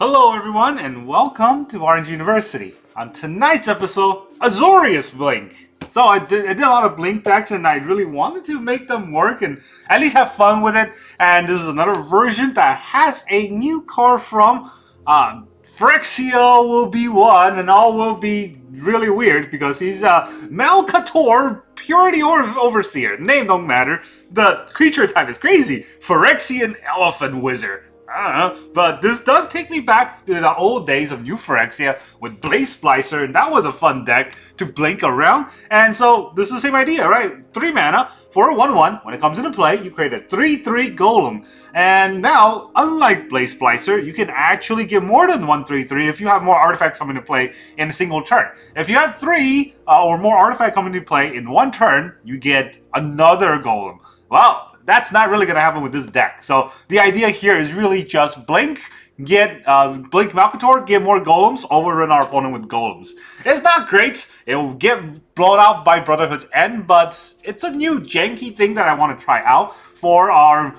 Hello everyone and welcome to Orange University. On tonight's episode, Azorius Blink. So I did a lot of Blink decks and I really wanted to make them work and at least have fun with it. And this is another version that has a new card from Phyrexian will be one and all will be really weird because he's Malcator, Purity or Overseer. Name don't matter. The creature type is crazy. Phyrexian Elephant Wizard. I don't know, but this does take me back to the old days of New Phyrexian with Bladesplicer, and that was a fun deck to blink around. And so this is the same idea, right? 3 mana for a 1/1. When it comes into play, you create a 3/3 golem. And now, unlike Bladesplicer, you can actually get more than 1 3/3 if you have more artifacts coming into play in a single turn. If you have 3 or more artifacts coming into play in one turn, you get another golem. Wow. That's not really going to happen with this deck. So the idea here is really just blink, get blink Malcator, get more golems, overrun our opponent with golems. It's not great. It will get blown out by Brotherhood's End, but it's a new janky thing that I want to try out for our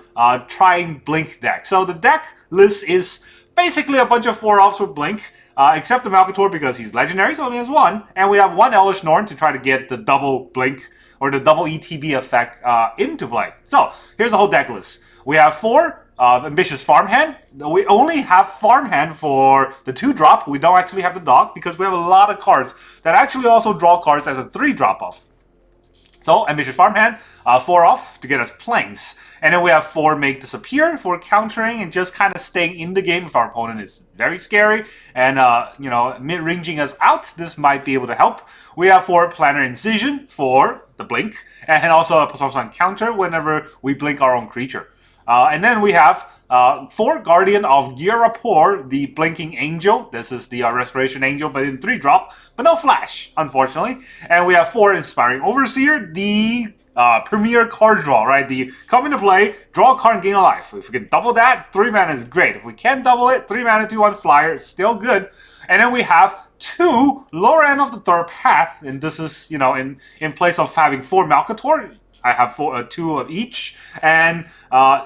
trying blink deck. So the deck list is basically a bunch of 4-offs with blink. Except the Malcator because he's legendary, so only has 1. And we have 1 Elesh Norn to try to get the double blink or the double ETB effect into play. So here's the whole deck list. We have 4 Ambitious Farmhand. We only have Farmhand for the 2-drop. We don't actually have the dog because we have a lot of cards that actually also draw cards as a 3-drop off. So, Ambitious Farmhand, 4 off to get us planes. And then we have 4 Make Disappear for countering and just kind of staying in the game if our opponent is very scary and, mid-ranging us out. This might be able to help. We have 4 Planar Incision for the blink and also a +1 counter whenever we blink our own creature. And then we have 4 Guardian of Ghirapur, the Blinking Angel. This is the Restoration Angel, but in 3-drop, but no flash, unfortunately. And we have 4 Inspiring Overseer, the premier card draw, right? The come into play, draw a card and gain a life. If we can double that, 3 mana is great. If we can't double it, 3 mana, 2/1 flyer, is still good. And then we have 2 Loran of the Third Path, and this is, in place of having 4 Malcator, I have 2 of each, and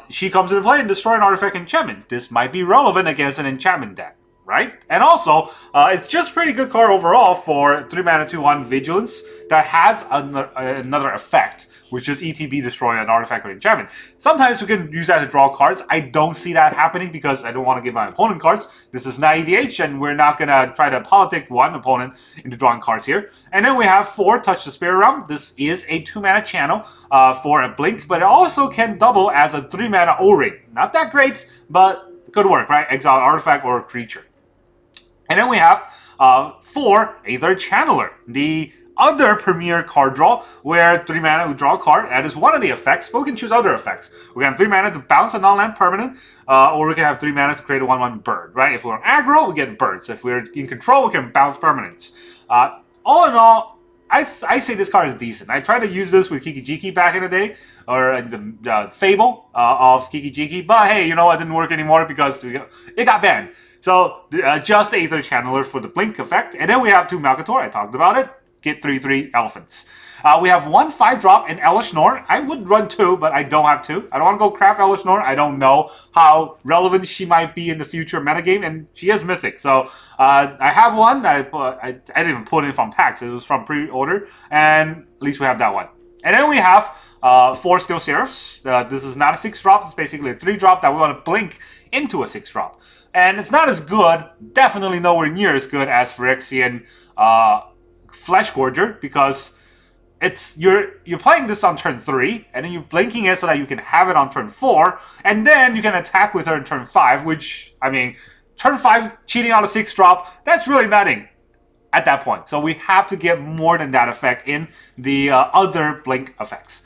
she comes into play and destroy an artifact enchantment. This might be relevant against an enchantment deck, right? And also, it's just pretty good card overall for 3 mana 2/1 Vigilance that has another effect, which is ETB destroy an artifact or enchantment. Sometimes we can use that to draw cards. I don't see that happening because I don't want to give my opponent cards. This is not EDH, and we're not going to try to politic one opponent into drawing cards here. And then we have 4 Touch the Spirit Realm. This is a 2 mana channel for a blink, but it also can double as a 3 mana O-Ring. Not that great, but could work, right? Exile an artifact or a creature. And then we have 4 Aether Channeler, the other premier card draw, where 3 mana we draw a card. That is one of the effects, but we can choose other effects. We can have 3 mana to bounce a non-land permanent, or we can have 3 mana to create a 1/1 bird, right? If we're on aggro, we get birds. If we're in control, we can bounce permanents. All in all, I say this card is decent. I tried to use this with Kiki-Jiki back in the day, or in the Fable of Kiki-Jiki, but hey, you know what, it didn't work anymore because it got banned. So, just Aether Channeler for the blink effect, and then we have 2 Malcator, I talked about it. Get 3/3 elephants. We have 1 5-drop in Elesh Norn. I would run 2, but I don't have 2. I don't want to go craft Elesh Norn. I don't know how relevant she might be in the future metagame, and she is mythic. So I have 1. I didn't even put it from packs. It was from pre-order, and at least we have that one. And then we have 4 Steel Seraphs. This is not a 6-drop. It's basically a 3-drop that we want to blink into a 6-drop. And it's not as good, definitely nowhere near as good as Phyrexian Flesh Gorger, because you're playing this on turn 3, and then you're blinking it so that you can have it on turn 4, and then you can attack with her in turn 5, which, I mean, turn 5 cheating on a 6-drop, that's really nothing at that point. So we have to get more than that effect in the other blink effects.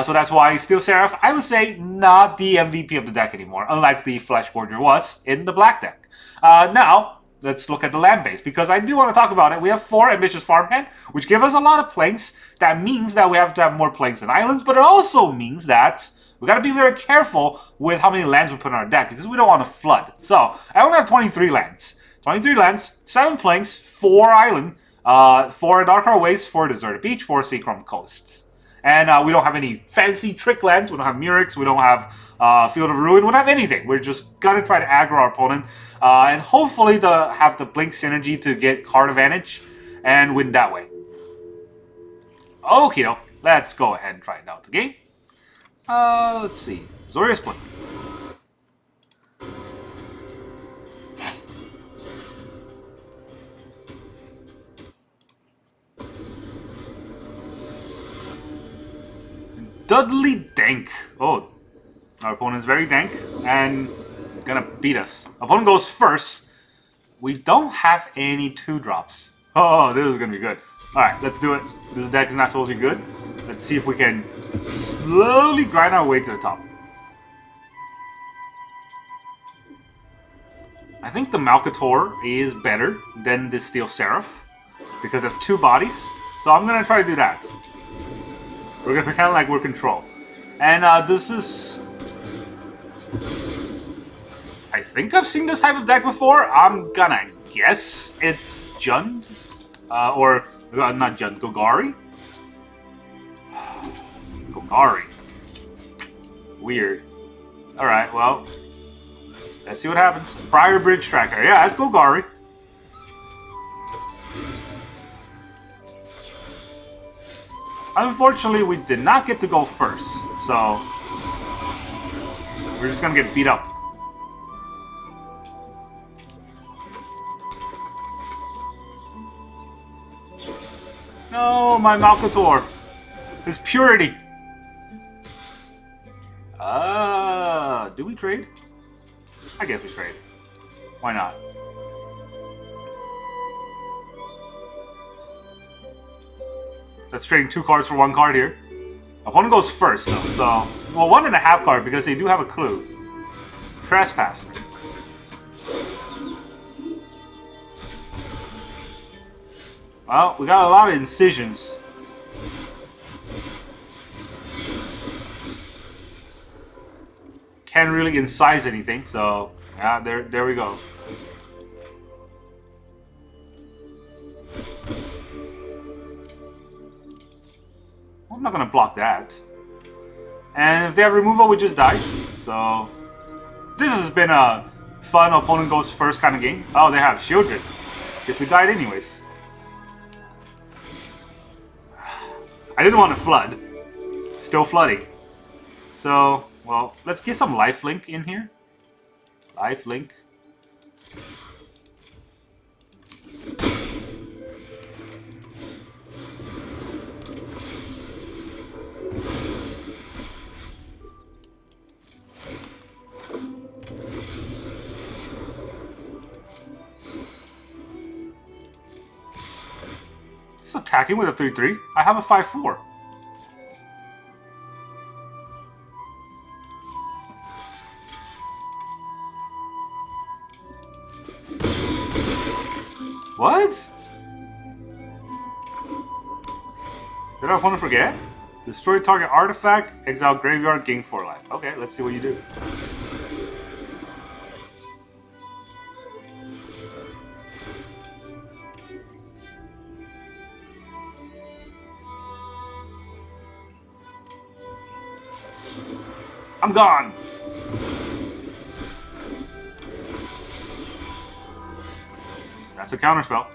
So that's why Steel Seraph, I would say, not the MVP of the deck anymore, unlike the Flesh Gorger was in the black deck. Now, let's look at the land base, because I do want to talk about it. We have 4 Ambitious Farmhand, which give us a lot of planes. That means that we have to have more planes than islands, but it also means that we got to be very careful with how many lands we put in our deck, because we don't want to flood. So, I only have 23 lands. 23 lands, 7 planes, 4 island, 4 Adarkar Wastes, 4 Deserted Beach, 4 Seachrome Coasts. And we don't have any fancy trick lands. We don't have Murex. We don't have Field of Ruin. We don't have anything. We're just going to try to aggro our opponent. And hopefully have the Blink synergy to get card advantage and win that way. Okay, let's go ahead and try it out the game. Let's see. Azorius Blink. Dudley Dank. Oh, our opponent's very dank and gonna beat us. Opponent goes first. We don't have any 2-drops. Oh, this is gonna be good. Alright, let's do it. This deck is not supposed to be good. Let's see if we can slowly grind our way to the top. I think the Malcator is better than the Steel Seraph because that's 2 bodies. So I'm gonna try to do that. We're gonna pretend like we're control. And this is... I think I've seen this type of deck before. I'm gonna guess it's Jund. Or, not Jund, Golgari? Golgari. Weird. Alright, well. Let's see what happens. Prior Bridge Tracker. Yeah, that's Golgari. Unfortunately, we did not get to go first, so we're just gonna get beat up. No, my Malcator. His purity. Do we trade? I guess we trade. Why not? That's trading 2 cards for 1 card here. Opponent goes first, though. So, well, 1.5 card because they do have a clue. Trespasser. Well, we got a lot of incisions. Can't really incise anything, so yeah, there we go. I'm not gonna block that. And if they have removal, we just die. So this has been a fun opponent goes first kind of game. Oh, they have Shieldred. Guess we died anyways. I didn't want to flood. Still flooding. So, well, let's get some lifelink in here. Lifelink. Attacking with a 3-3. I have a 5-4. What? Did I want to forget? Destroy target artifact, exile graveyard, gain 4 life. Okay, let's see what you do. I'm gone! That's a counterspell.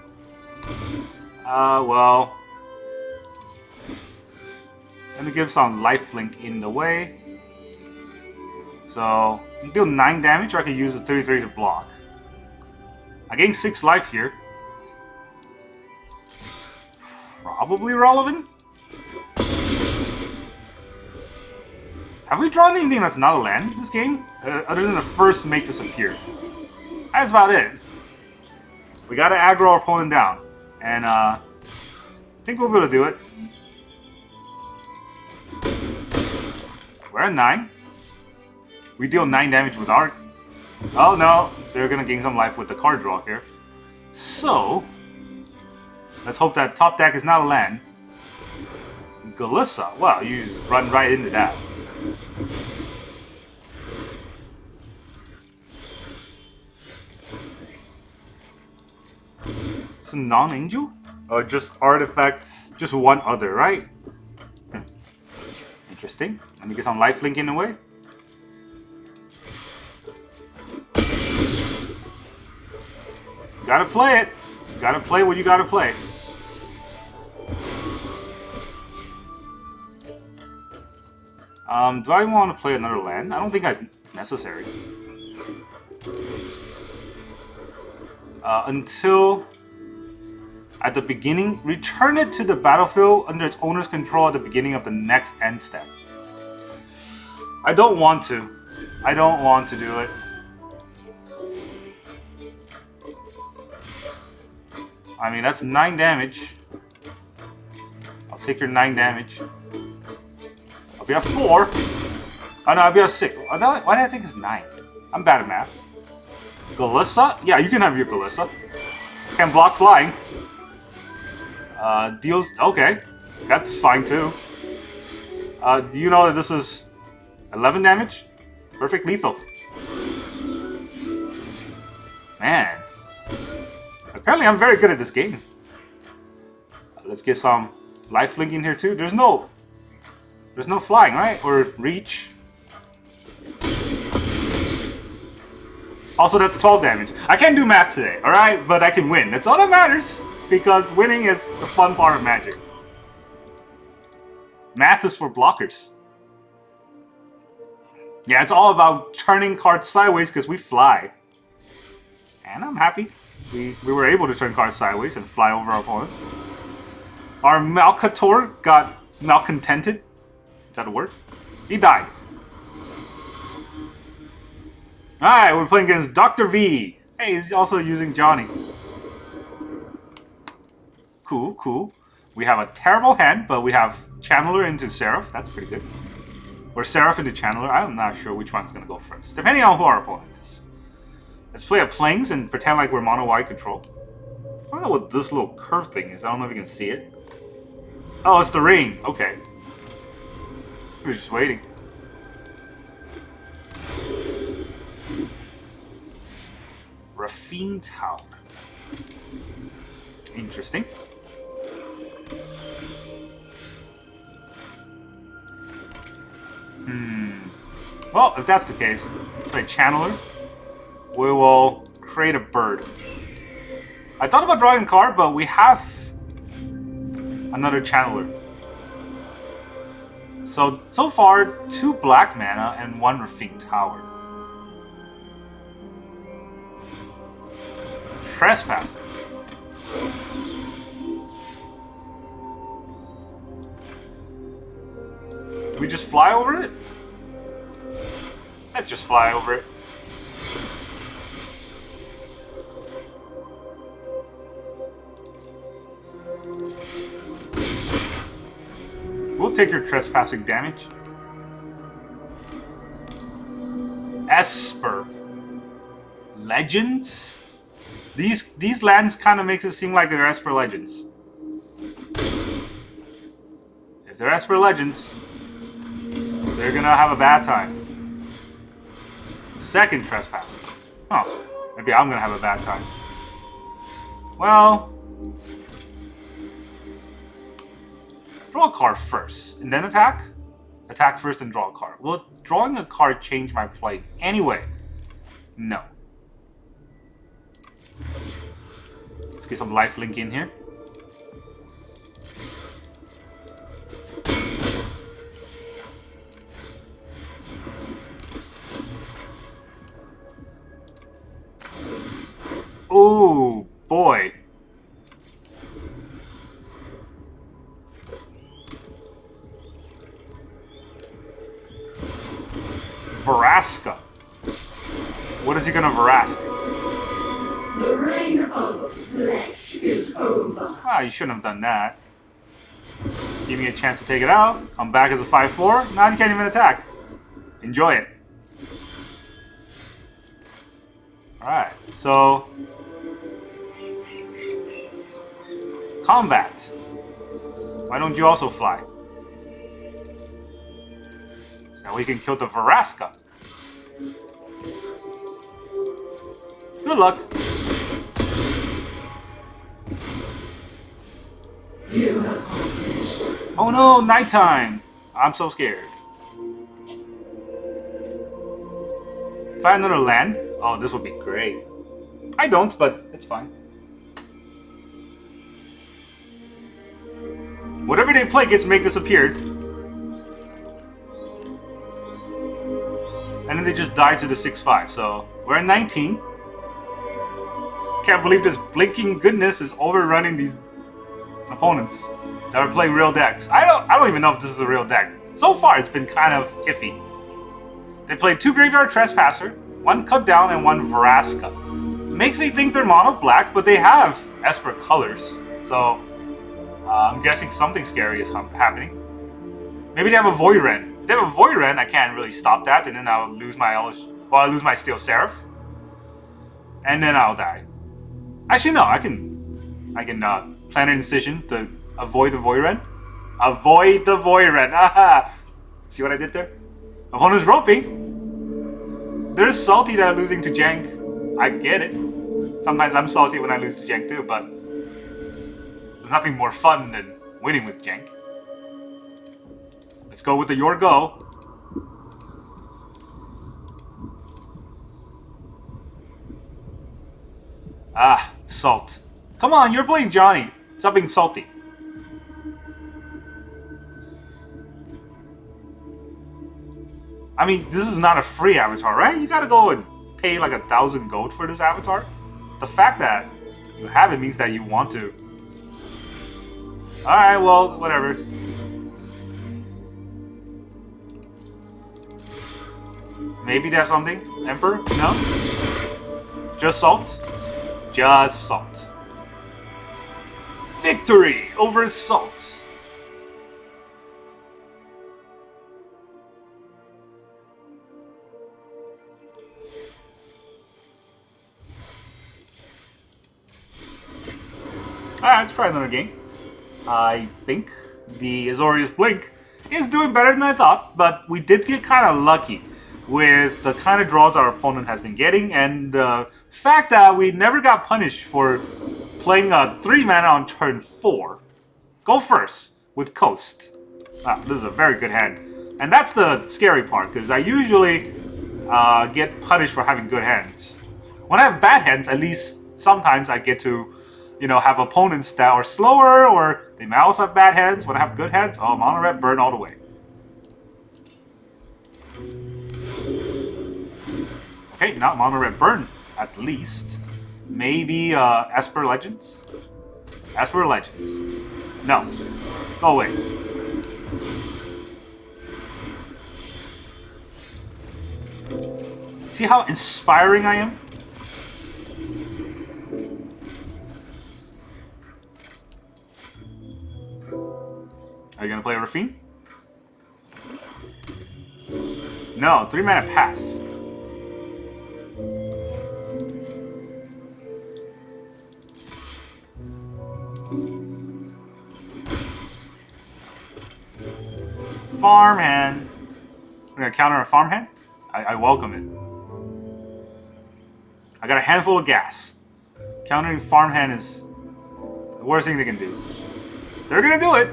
Well... Let me give some lifelink in the way. So, deal 9 damage, or I can use the 3-3 to block. I gain 6 life here. Probably relevant? Have we drawn anything that's not a land in this game? Other than the first make disappear. That's about it. We gotta aggro our opponent down. And I think we'll be able to do it. We're at 9. We deal 9 damage with our... Oh no, they're gonna gain some life with the card draw here. So, let's hope that top deck is not a land. Galissa, wow, you just run right into that. It's a non-angel? Or just artifact, just one other, right? Interesting. Let me get some life link in the way. Gotta play it. Gotta play what you gotta play. Do I want to play another land? I don't think it's necessary. Until at the beginning, return it to the battlefield under its owner's control at the beginning of the next end step. I don't want to. I don't want to do it. I mean, that's 9 damage. I'll take your 9 damage. I'll be at 4. Oh no, I'll be at 6. Why did I think it's 9? I'm bad at math. Galissa? Yeah, you can have your Galissa. Can block flying. Deals... Okay. That's fine too. Do you know that this is 11 damage? Perfect lethal. Man. Apparently I'm very good at this game. Let's get some life link in here too. There's no flying, right? Or reach. Also, that's 12 damage. I can't do math today, alright? But I can win. That's all that matters. Because winning is the fun part of Magic. Math is for blockers. Yeah, it's all about turning cards sideways because we fly. And I'm happy. We were able to turn cards sideways and fly over our opponent. Our Malcator got malcontented. Is that a word? He died. Alright, we're playing against Dr. V. Hey, he's also using Johnny. Cool, cool. We have a terrible hand, but we have Channeler into Seraph. That's pretty good. Or Seraph into Channeler. I'm not sure which one's going to go first. Depending on who our opponent is. Let's play a Plains and pretend like we're mono-white control. I don't know what this little curve thing is. I don't know if you can see it. Oh, it's the ring. Okay. We're just waiting. Raffine Tower. Interesting. Well, if that's the case, let's play Channeler. We will create a bird. I thought about drawing a card, but we have another Channeler. So far, 2 black mana and 1 Raffine Tower. Trespasser. Do we just fly over it? Let's just fly over it. We'll take your trespassing damage. Esper. Legends? These lands kind of makes it seem like they're Esper Legends. If they're Esper Legends, they're gonna have a bad time. Second trespass. Oh, maybe I'm gonna have a bad time. Well, draw a card first, and then attack. Attack first and draw a card. Will drawing a card change my play anyway? No. Let's get some life link in here. Oh boy. Vraska. What is he gonna Vrask? The reign of flesh is over. Ah, you shouldn't have done that. Give me a chance to take it out. Come back as a 5/4. Now you can't even attack. Enjoy it. Alright, so... Combat. Why don't you also fly? So now we can kill the Vraska. Good luck. You have accomplished. Oh no, nighttime! I'm so scared. If I had another land, oh, this would be great. I don't, but it's fine. Whatever they play gets make disappeared. And then they just die to the 6/5, so we're at 19. Can't believe this blinking goodness is overrunning these opponents that are playing real decks. I don't even know if this is a real deck. So far, it's been kind of iffy. They played 2 Graveyard Trespasser, 1 Cut Down, and 1 Vraska. Makes me think they're mono black, but they have Esper colors, so I'm guessing something scary is happening. Maybe they have a Voidren. If they have a Voidren, I can't really stop that, and then I'll lose my Elesh. Well, I'll lose my Steel Seraph, and then I'll die. Actually, no, I can Planar Incision to avoid the Voidren. Avoid the Voidren. Aha! See what I did there? Opponent's roping. They're salty that I'm losing to Jank. I get it. Sometimes I'm salty when I lose to Jank too, but there's nothing more fun than winning with Jank. Let's go with the Your Go. Ah, salt. Come on, you're playing Johnny. Stop being salty. I mean, this is not a free avatar, right? You gotta go and pay like 1,000 gold for this avatar. The fact that you have it means that you want to. Alright, well, whatever. Maybe they have something? Emperor? No? Just salt? Just salt. Victory over salt. Alright, let's try another game. I think the Azorius Blink is doing better than I thought, but we did get kind of lucky with the kind of draws our opponent has been getting, and the fact that we never got punished for playing a 3 mana on turn 4. Go first with Coast. Ah, this is a very good hand. And that's the scary part, because I usually get punished for having good hands. When I have bad hands, at least sometimes I get to, you know, have opponents that are slower, or they may also have bad hands. When I have good hands, oh, mono red burn all the way. Okay, not mono red burn, at least. Maybe Esper Legends? Esper Legends. No. Go away. See how inspiring I am? Are you gonna play a Rafine? No, 3 mana pass. Farmhand. We're gonna counter a Farmhand? I welcome it. I got a handful of gas. Countering Farmhand is the worst thing they can do. They're gonna do it.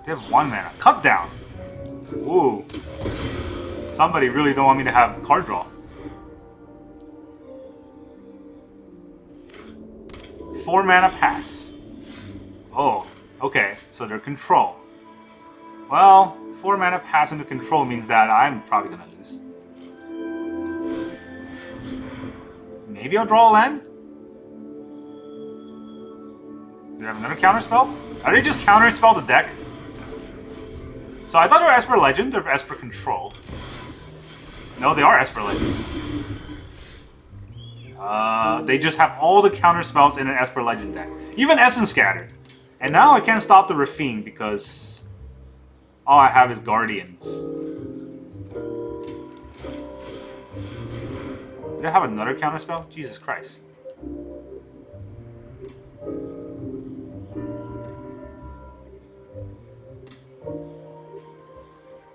They have 1 mana. Cut down. Ooh. Somebody really don't want me to have card draw. 4 mana pass. Oh, okay. So they're control. Well, 4 mana pass into control means that I'm probably gonna lose. Maybe I'll draw a land? Do they have another counterspell? Are they just counterspell the deck? So I thought they were Esper Legend or Esper Control. No, they are Esper Legend. They just have all the counter spells in an Esper Legend deck. Even Essence Scatter. And now I can't stop the Rafine because all I have is Guardians. Did I have another counter spell? Jesus Christ.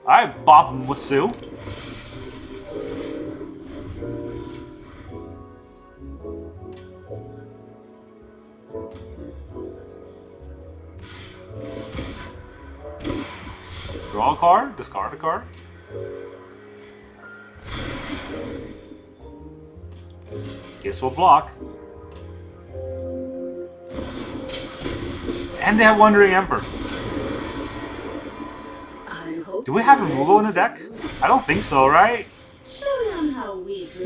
Alright, Bob Wasu. card, discard a card. Guess we'll block. And they have Wandering Emperor. Do we have removal in the deck? I don't think so, right?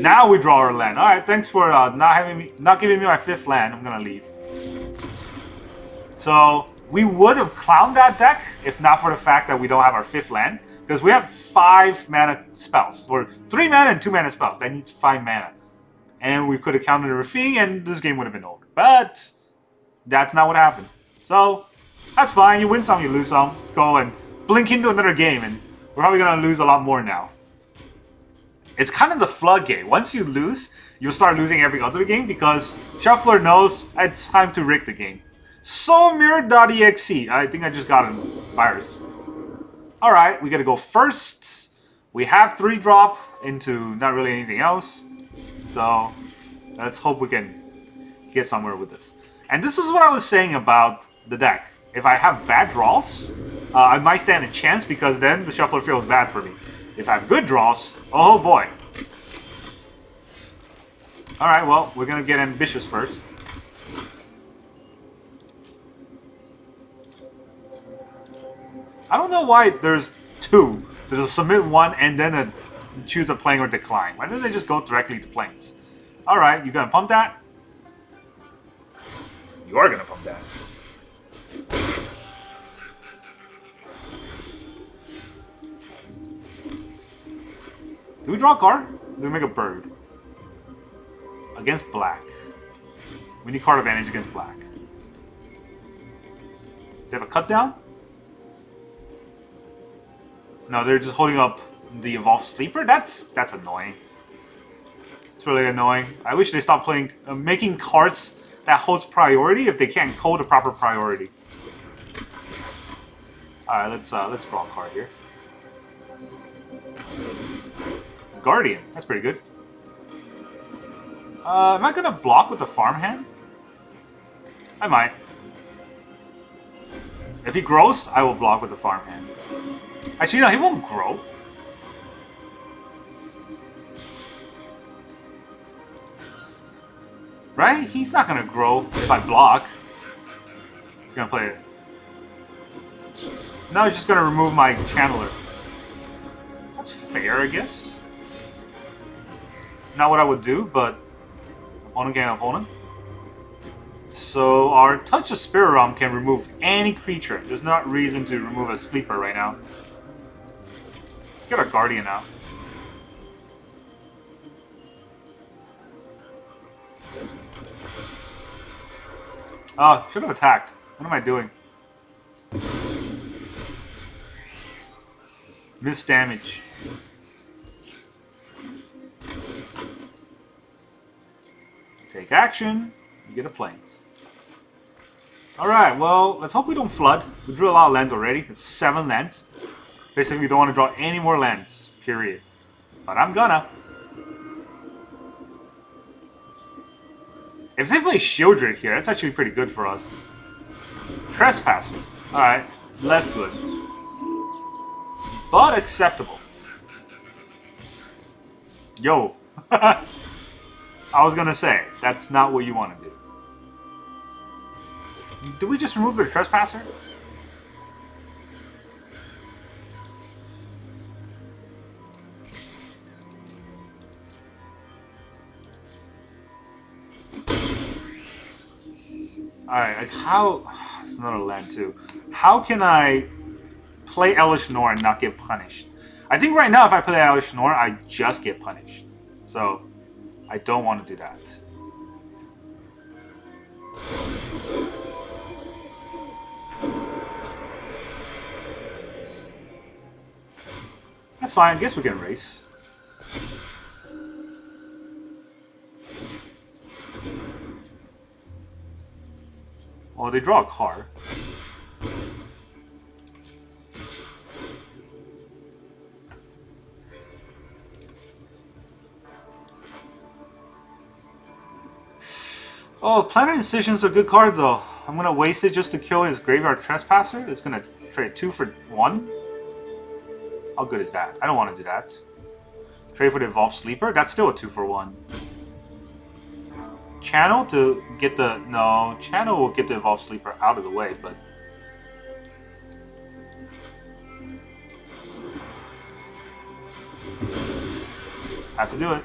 Now we draw our land. Alright, thanks for not giving me my 5th land. I'm gonna leave. So, we would have clowned that deck if not for the fact that we don't have our 5th land. Because we have 5 mana spells. Or 3 mana and 2 mana spells. That needs 5 mana. And we could have countered a Rafine and this game would have been over. But, that's not what happened. So, that's fine. You win some, you lose some. Let's go and blink into another game. And we're probably going to lose a lot more now. It's kind of the floodgate. Once you lose, you'll start losing every other game because Shuffler knows it's time to rig the game. So mirror.exe. I think I just got a virus. Alright, we gotta go first. We have 3 drop into not really anything else. So let's hope we can get somewhere with this. And this is what I was saying about the deck. If I have bad draws, I might stand a chance because then the Shuffler feels bad for me. If I have good draws, oh boy. Alright, well, we're gonna get Ambitious first. I don't know why there's 2. There's a submit 1 and then a choose a playing or decline. Why don't they just go directly to planes? Alright, you gonna pump that? You are gonna pump that. Do we draw a card? Do we make a bird? Against black. We need card advantage against black. They have a cut down? No, they're just holding up the Evolved Sleeper? That's annoying. It's really annoying. I wish they stopped playing, making cards that holds priority if they can't code a proper priority. Alright, let's draw a card here. Guardian, that's pretty good. Am I gonna block with the Farmhand? I might. If he grows, I will block with the Farmhand. Actually, no, he won't grow. Right? He's not gonna grow if I block. He's gonna play it. Now he's just gonna remove my Channeler. That's fair, I guess. Not what I would do, but opponent getting opponent. So our Touch of Spirit Realm can remove any creature. There's not reason to remove a sleeper right now. Get our Guardian out. Oh, should have attacked. What am I doing? Miss damage. Take action. You get a plains. Alright, well, let's hope we don't flood. We drew a lot of lands already. It's 7 lands. Basically, we don't want to draw any more lands. Period. But I'm gonna. If they play Shieldred here, that's actually pretty good for us. Trespasser. Alright, less good. But acceptable. Yo. I was gonna say, that's not what you want to do. Did we just remove their Trespasser? Alright, like how... It's another land too. How can I play Elesh Norn and not get punished? I think right now if I play Elesh Norn, I just get punished. So, I don't want to do that. That's fine, I guess we can race. Oh, they draw a card. Oh, Planar Incision's a good card though. I'm gonna waste it just to kill his Graveyard Trespasser. It's gonna trade 2 for 1. How good is that? I don't want to do that. Trade for the Evolved Sleeper? That's still a 2-for-1. Channel to get the... No, Channel will get the Evolved Sleeper out of the way, but... Have to do it.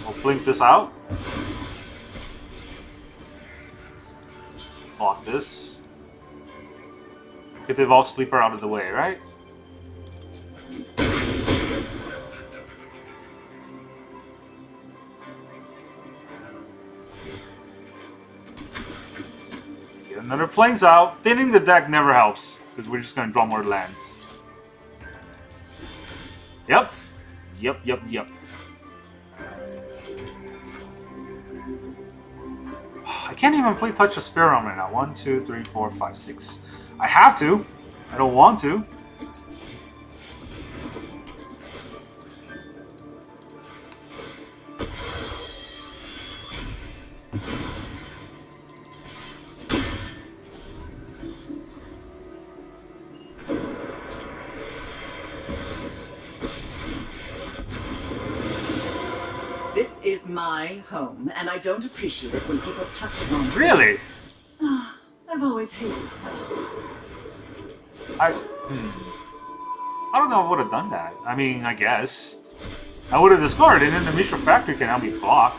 We'll blink this out. Block this. Get the Evolved Sleeper out of the way, right? Get another Plains out. Thinning the deck never helps, because we're just going to draw more lands. Yep. Yep. I can't even play Touch the Spirit Realm right now. 1, 2, 3, 4, 5, 6. I have to. I don't want to. This is my home, and I don't appreciate it when people touch it on me. Really? I've always hated that. I don't know if I would have done that. I mean, I guess. I would have discarded, and then the Mishra Factory can help me block.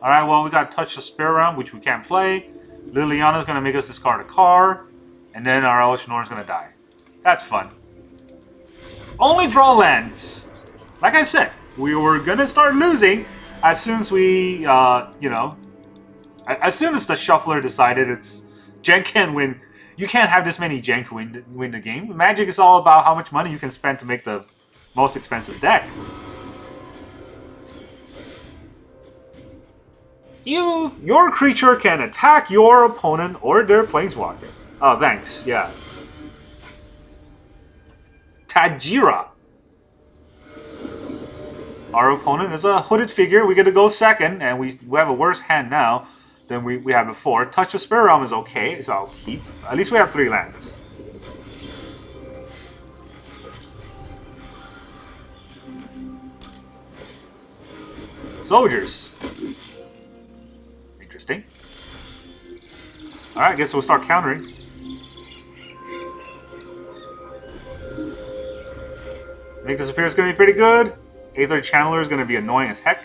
Alright, well, we got Touch the Spirit Realm, which we can't play. Liliana's going to make us discard a card. And then our Elesh Norn's going to die. That's fun. Only draw lands. Like I said, we were going to start losing as soon as we, as soon as the shuffler decided it's Jen can't win. You can't have this many Jen win the game. Magic is all about how much money you can spend to make the most expensive deck. Your creature can attack your opponent or their planeswalker. Oh, thanks. Yeah. Tajira. Our opponent is a hooded figure. We get to go second, and we have a worse hand now than we had before. Touch the Spirit Realm is okay, so I'll keep. At least we have 3 lands. Soldiers. Interesting. Alright, I guess we'll start countering. Make Disappear is going to be pretty good. Aether Channeler is going to be annoying as heck.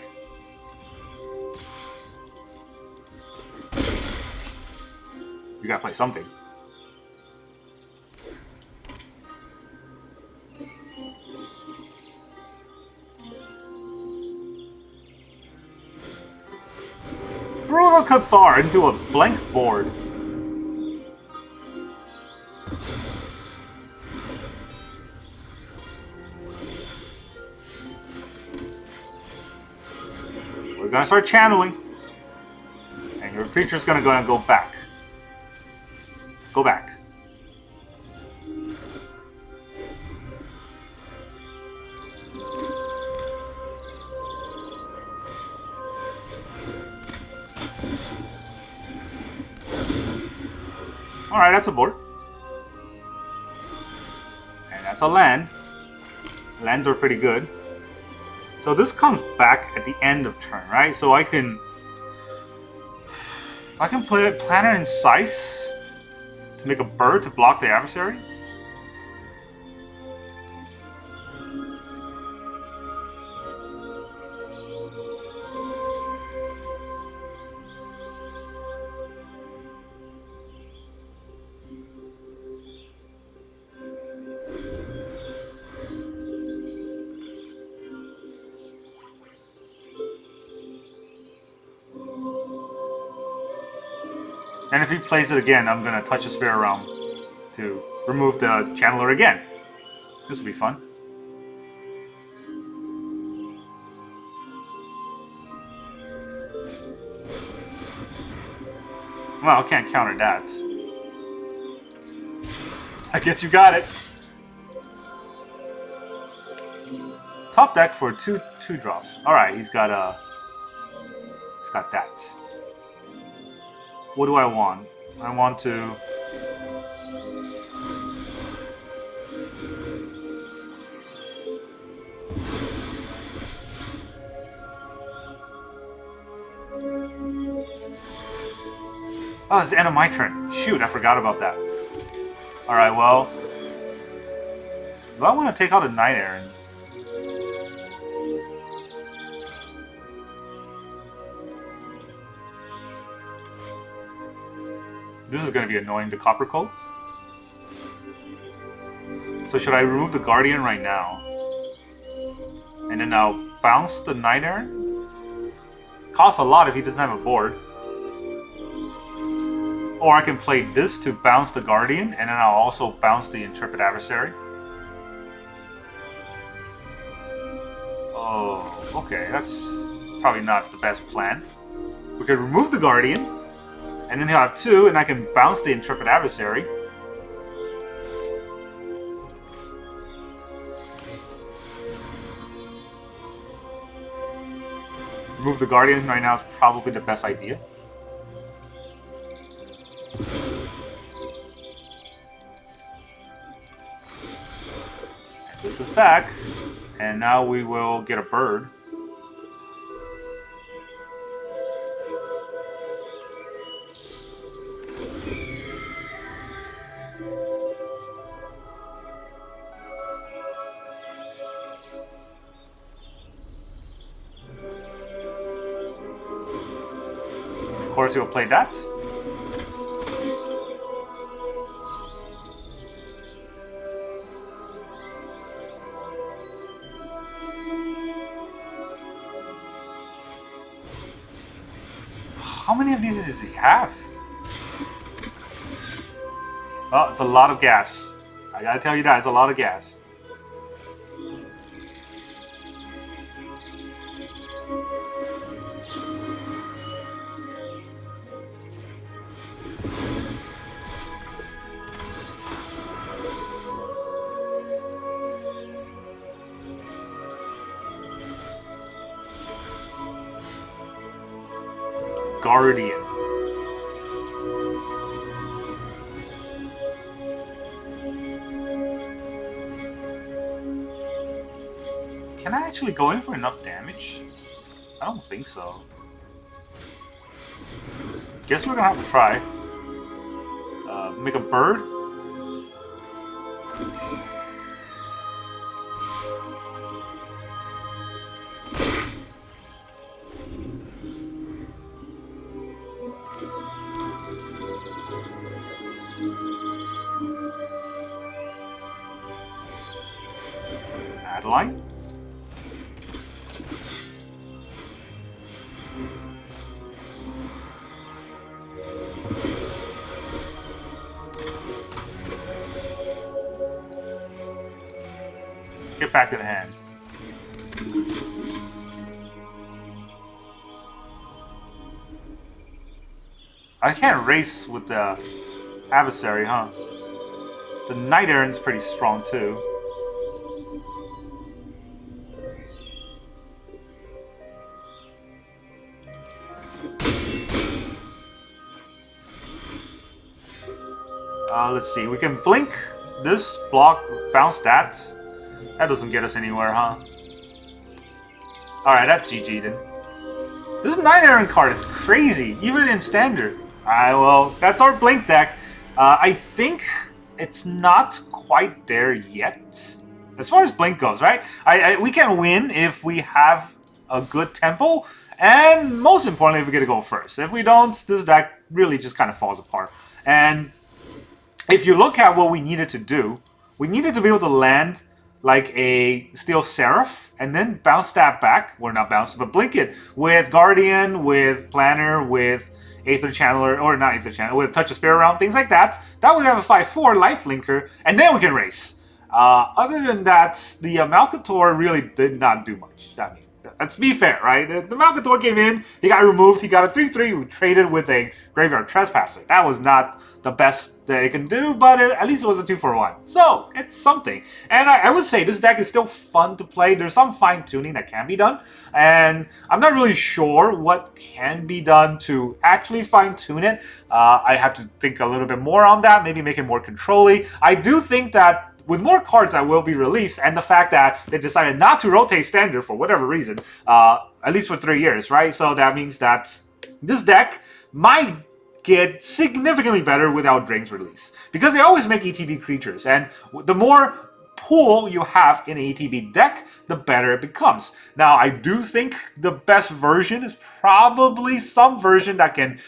You gotta play something. Brutal Cathar into a blank board. We're gonna start channeling. And your creature's gonna go back. Go back. Alright, that's a board. And that's a land. Lands are pretty good. So this comes back at the end of turn, right? So I can play Planar Incision to make a bird to block the adversary. And if he plays it again, I'm going to touch the Spirit Realm to remove the Channeler again. This will be fun. Well, I can't counter that. I guess you got it. Top deck for two drops. Alright, he's got that. What do I want? I want to... Oh, it's the end of my turn. Shoot, I forgot about that. Alright, well... do I want to take out a Knight Errant? This is going to be annoying, the Copper Coat. So should I remove the Guardian right now? And then I'll bounce the Knight Errant? Costs a lot if he doesn't have a board. Or I can play this to bounce the Guardian, and then I'll also bounce the Intrepid Adversary. Oh, okay, that's probably not the best plan. We could remove the Guardian, and then he'll have 2, and I can bounce the Intrepid Adversary. Remove the Guardian right now is probably the best idea. This is back, and now we will get a bird. Of course, he'll play that. How many of these does he have? Oh, it's a lot of gas. I gotta tell you that, it's a lot of gas. Guardian. Can I actually go in for enough damage? I don't think so. Guess we're gonna have to try. Make a bird? Adeline? Get back in the hand. I can't race with the adversary, huh? The Knight Errant's pretty strong too. Let's see, we can blink this, block, bounce that. That doesn't get us anywhere, huh? Alright, that's GG then. This Knight Errant card is crazy, even in standard. Alright, well, that's our blink deck. I think it's not quite there yet. As far as blink goes, right? We can win if we have a good tempo, and most importantly, if we get to go first. If we don't, this deck really just kind of falls apart. And if you look at what we needed to do, we needed to be able to land like a Steel Seraph and then bounce that back. Well, not bounce, but blink it with Guardian, with Planar, with Aether Channeler, or not Aether Channeler, with Touch of Spirit Realm, things like that. That way we have a 5/4 lifelinker, and then we can race. Other than that, the Malcator really did not do much. I mean, let's be fair, right? The Malcator came in, he got removed, he got a 3/3, we traded with a Graveyard Trespasser. That was not the best that it can do, but at least it was a 2-for-1. So, it's something. And I would say this deck is still fun to play. There's some fine-tuning that can be done, and I'm not really sure what can be done to actually fine-tune it. I have to think a little bit more on that, maybe make it more control-y. I do think that with more cards that will be released, and the fact that they decided not to rotate standard for whatever reason, at least for 3 years, right? So that means that this deck might get significantly better without Drain's Release, because they always make ETB creatures, and the more pool you have in an ETB deck, the better it becomes. Now, I do think the best version is probably some version that can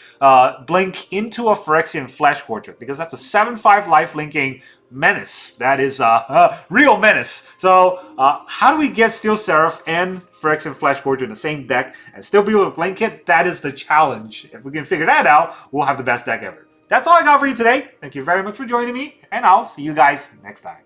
blink into a Phyrexian Flesh Portrait, because that's a 7/5 life-linking menace. That is a real menace. So, how do we get Steel Seraph and Phyrexian Flesh Portrait in the same deck and still be able to blink it? That is the challenge. If we can figure that out, we'll have the best deck ever. That's all I got for you today. Thank you very much for joining me, and I'll see you guys next time.